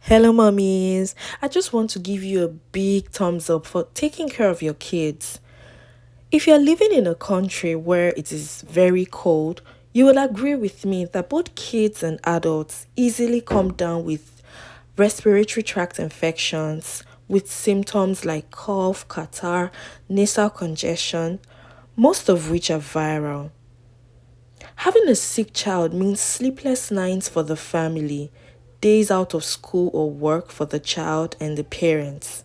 Hello, mummies. I just want to give you a big thumbs up for taking care of your kids. If you're living in a country where it is very cold, you will agree with me that both kids and adults easily come down with respiratory tract infections with symptoms like cough, catarrh, nasal congestion, most of which are viral. Having a sick child means sleepless nights for the family, days out of school or work for the child and the parents.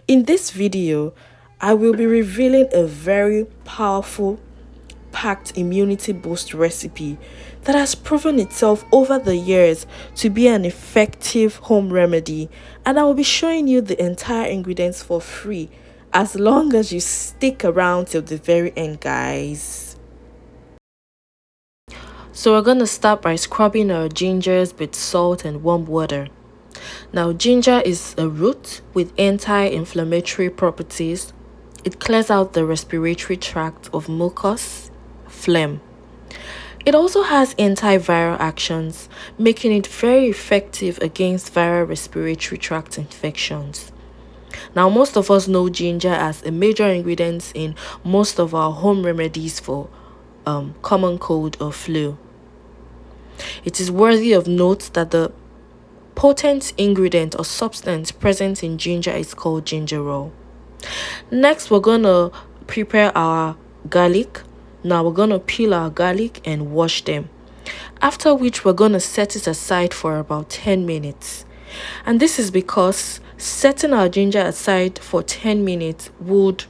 In this video, I will be revealing a very powerful, packed immunity boost recipe that has proven itself over the years to be an effective home remedy, and I will be showing you the entire ingredients for free as long as you stick around till the very end, guys. So we're gonna start by scrubbing our gingers with salt and warm water. Now, ginger is a root with anti-inflammatory properties. It clears out the respiratory tract of mucus, phlegm. It also has antiviral actions, making it very effective against viral respiratory tract infections. Now, most of us know ginger as a major ingredient in most of our home remedies for common cold or flu. It is worthy of note that the potent ingredient or substance present in ginger is called gingerol. Next, we're gonna prepare our garlic. Now we're gonna peel our garlic and wash them. After which we're gonna set it aside for about 10 minutes. And this is because setting our ginger aside for 10 minutes would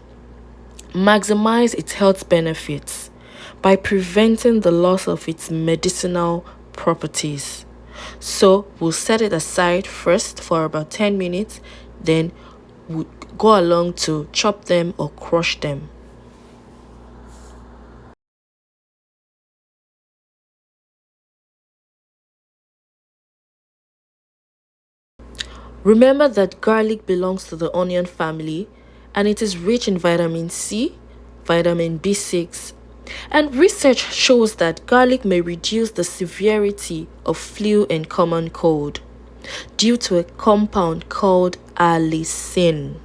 maximize its health benefits by preventing the loss of its medicinal properties. So we'll set it aside first for about 10 minutes, then we'll go along to chop them or crush them. Remember that garlic belongs to the onion family and it is rich in vitamin C, vitamin B6, and research shows that garlic may reduce the severity of flu and common cold due to a compound called allicin.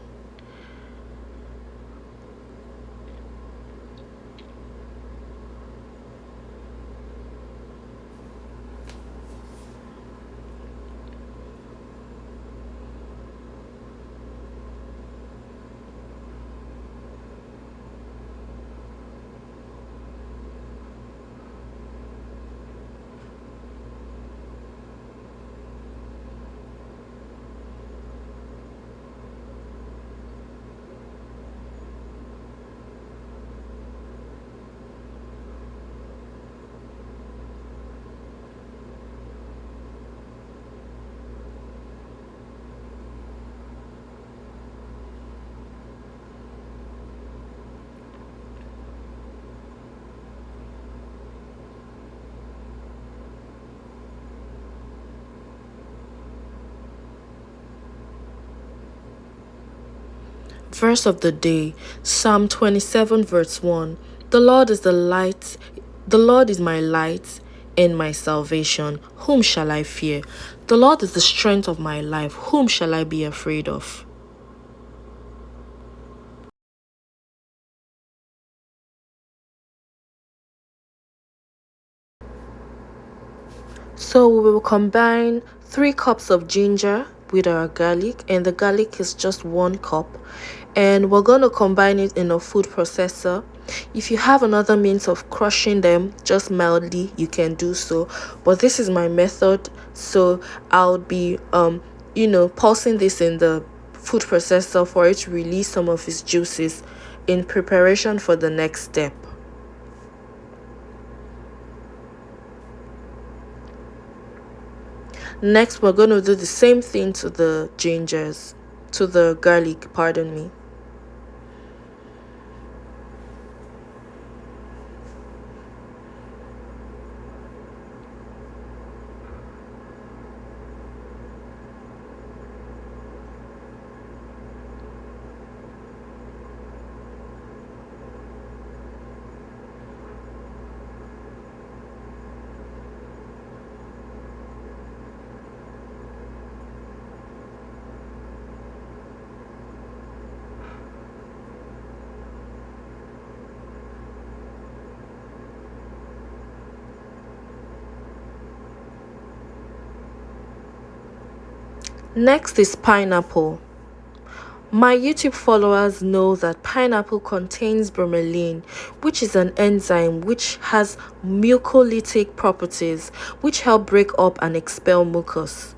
Verse of the day, Psalm 27 verse 1. The Lord is the Lord is my light and my salvation. Whom shall I fear? The Lord is the strength of my life. Whom shall I be afraid of? So we will combine 3 cups of ginger with our garlic, and the garlic is just 1 cup, and we're going to combine it in a food processor. If you have another means of crushing them just mildly, you can do so, but this is my method, so I'll be pulsing this in the food processor for it to release some of its juices in preparation for the next step. Next, we're going to do the same thing to the garlic, pardon me. Next is pineapple. My YouTube followers know that pineapple contains bromelain, which is an enzyme which has mucolytic properties which help break up and expel mucus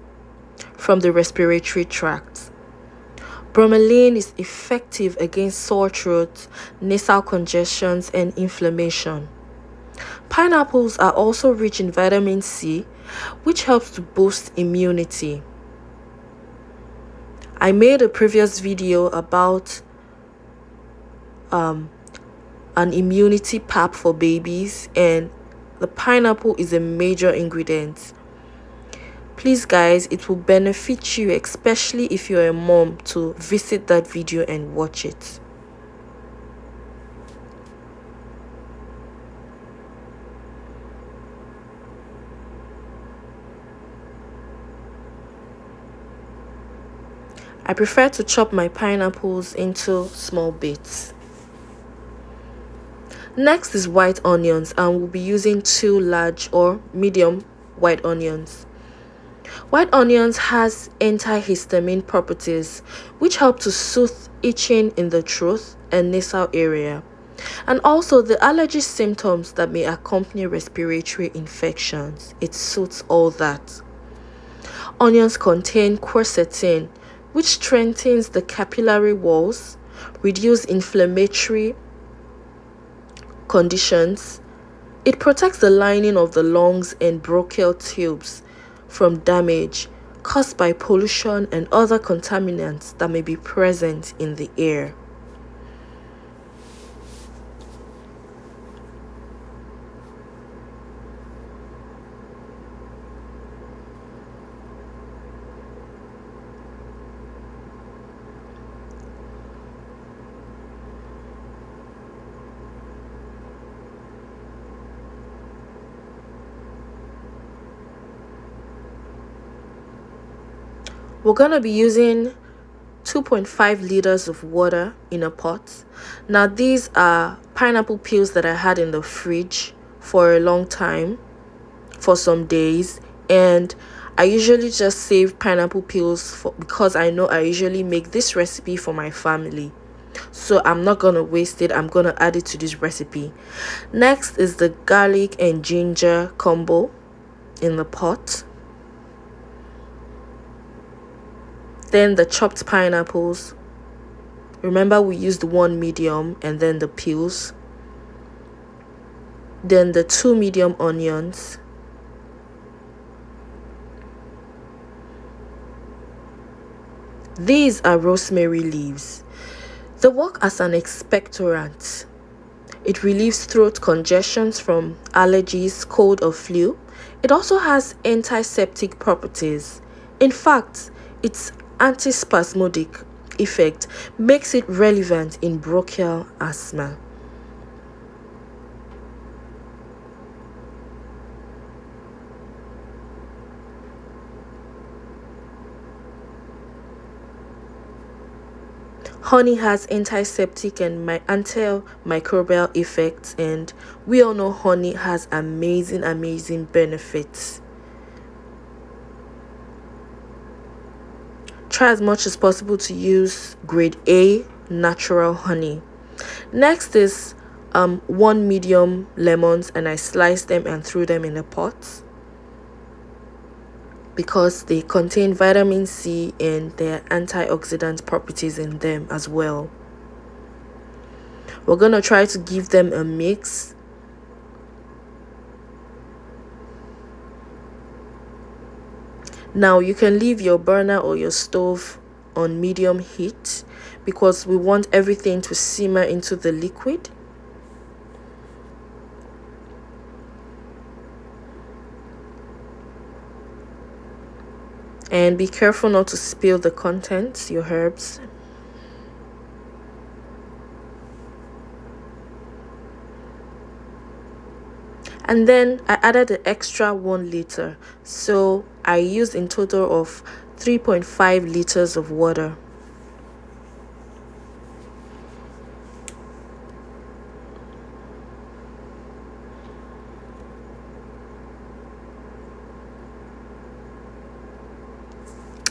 from the respiratory tract. Bromelain is effective against sore throat, nasal congestions, and inflammation. Pineapples are also rich in vitamin C, which helps to boost immunity. I made a previous video about an immunity pap for babies, and the pineapple is a major ingredient. Please guys, it will benefit you, especially if you're a mom, to visit that video and watch it. I prefer to chop my pineapples into small bits. Next is white onions, and we'll be using 2 large or medium white onions. White onions has antihistamine properties which help to soothe itching in the throat and nasal area, and also the allergy symptoms that may accompany respiratory infections. It suits all that. Onions contain quercetin, which strengthens the capillary walls, reduces inflammatory conditions. It protects the lining of the lungs and bronchial tubes from damage caused by pollution and other contaminants that may be present in the air. We're going to be using 2.5 liters of water in a pot. Now these are pineapple peels that I had in the fridge for a long time, for some days, and I usually just save pineapple peels because I know I usually make this recipe for my family. So I'm not going to waste it. I'm going to add it to this recipe. Next is the garlic and ginger combo in the pot. Then the chopped pineapples. Remember, we used 1 medium and then the peels. Then the 2 medium onions. These are rosemary leaves. They work as an expectorant. It relieves throat congestions from allergies, cold or flu. It also has antiseptic properties. In fact, its antispasmodic effect makes it relevant in bronchial asthma. Honey has antiseptic and antimicrobial effects, and we all know honey has amazing benefits. Try as much as possible to use grade A natural honey. Next is 1 medium lemons, and I sliced them and threw them in a pot because they contain vitamin C and there are antioxidant properties in them as well. We're going to try to give them a mix. Now you can leave your burner or your stove on medium heat because we want everything to simmer into the liquid. And be careful not to spill the contents, your herbs. And then I added the extra 1 liter, so I used in total of 3.5 liters of water.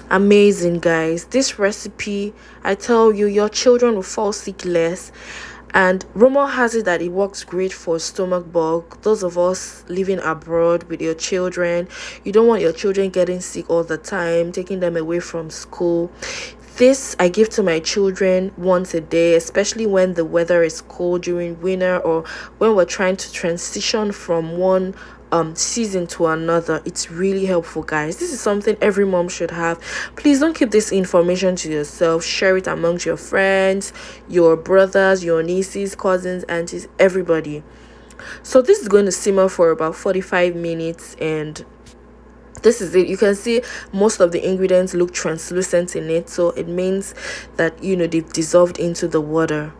Amazing, guys. This recipe, I tell you, your children will fall sick less. And rumor has it that it works great for stomach bug. Those of us living abroad with your children, you don't want your children getting sick all the time, taking them away from school. This I give to my children once a day, especially when the weather is cold during winter, or when we're trying to transition from one season to another. It's really helpful, guys. This is something every mom should have. Please don't keep this information to yourself. Share it amongst your friends, your brothers, your nieces, cousins, aunties, everybody. So this is going to simmer for about 45 minutes, and this is it. You can see most of the ingredients look translucent in it, so it means that they've dissolved into the water.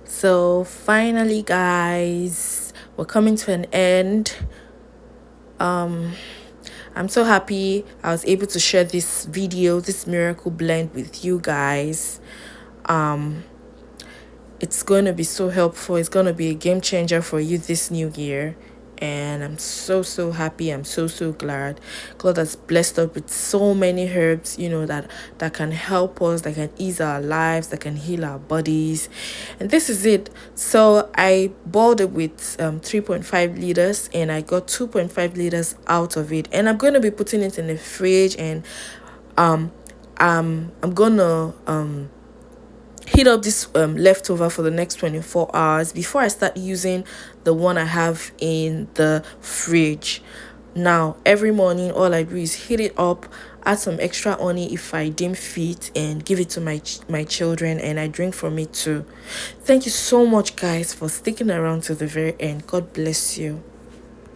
So finally, guys, we're coming to an end. I'm so happy I was able to share this video, this miracle blend with you guys. It's going to be so helpful. It's going to be a game changer for you this new year. And I'm so happy. I'm so glad. God has blessed us with so many herbs, that can help us, that can ease our lives, that can heal our bodies. And this is it. So I boiled it with 3.5 liters, and I got 2.5 liters out of it. And I'm going to be putting it in the fridge, and I'm gonna heat up this leftover for the next 24 hours before I start using the one I have in the fridge. Now every morning all I do is heat it up, add some extra honey if I deem fit, and give it to my children, and I drink from it too. Thank you so much, guys, for sticking around to the very end. God bless you.